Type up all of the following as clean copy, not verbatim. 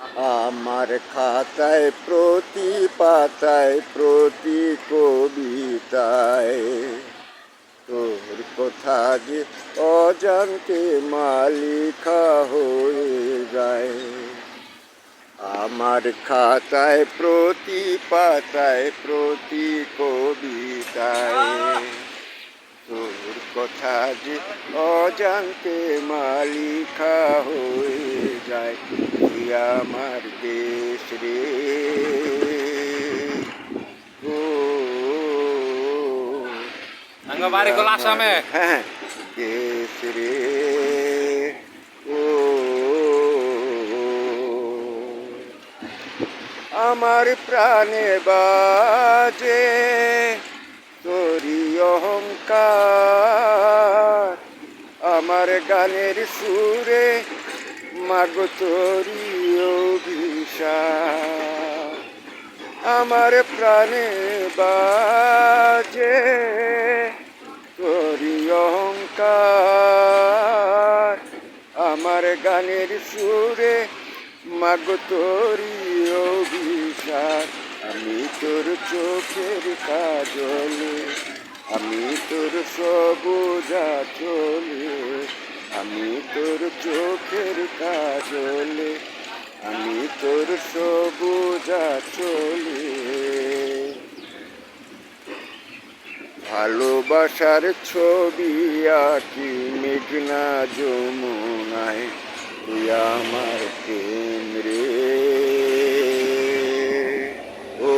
আমার খাতায় প্রতি পাতায় প্রতি কবিতায় তোর কথা যে অজান্তে মালিকা হয়ে যায়। আমার খাতায় প্রতি পাতায় প্রতি কবিতায় তোর কথা যে অজান্তে মালিকা হয়ে যায়। তুই আমার দেশ রে, ও বাড়ি গুলো আসামে। হ্যাঁ, দেশ রে, ও আমার প্রাণে বাজে তোরি অহংকার, আমার গানের সুরে মাগো তোরি অভিশাপ। আমার প্রাণে বাজে তোরি অহংকার, আমার গানের সুরে মাগো তোরি অভিশাপ। আমি তোর চোখের কাজলে, আমি তোর সবুজ আঁচলে, আমি তোর চোখের কাজলে, আমি তোর সবুজ আঁচলে। ভালোবাসার ছবি আঁকি মেঘনা যমুনায়, তুই আমার প্রেম রে, ও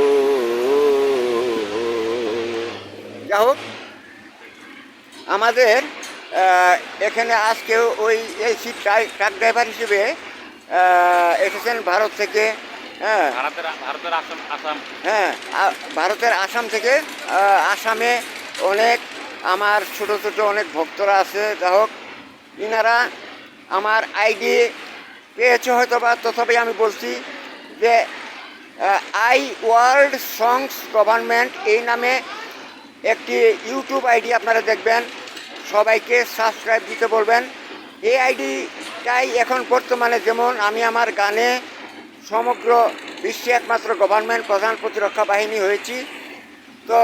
যা হোক, আমাদের এখানে আজকে ওই এসি ট্রাক ড্রাইভার হিসেবে এসেছেন ভারত থেকে। হ্যাঁ, হ্যাঁ, ভারতের আসাম থেকে। আসামে অনেক আমার ছোট ছোট অনেক ভক্তরা আছে। যা হোক, ইনারা আমার আইডি পেয়েছে হয়তো বা, তথাপি আমি বলছি যে আই ওয়ার্ল্ড সংস গভর্নমেন্ট এই নামে একটি ইউটিউব আইডি আপনারা দেখবেন। সবাইকে সাবস্ক্রাইব দিতে বলবেন। এই আইডিটাই এখন বর্তমানে, যেমন আমি আমার গানে সমগ্র বিশ্বে একমাত্র গভর্নমেন্ট প্রধান প্রতিরক্ষা বাহিনী হয়েছি। তো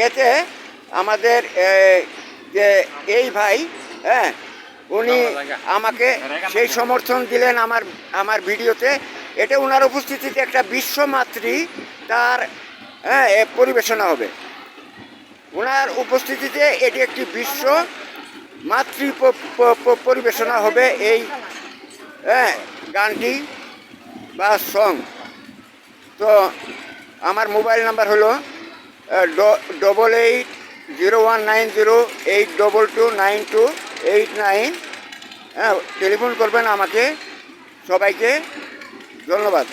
এতে আমাদের যে এই ভাই, হ্যাঁ, উনি আমাকে সেই সমর্থন দিলেন আমার ভিডিওতে। এটা ওনার উপস্থিতিতে একটা বিশ্বমাতৃ তার পরিবেশনা হবে। ওনার উপস্থিতিতে এটি একটি বিশ্ব মাতৃ পরিবেশনা হবে এই গানটি বা সং। তো আমার মোবাইল নাম্বার হলো 88019082292989। হ্যাঁ, টেলিফোন করবেন আমাকে। সবাইকে ধন্যবাদ।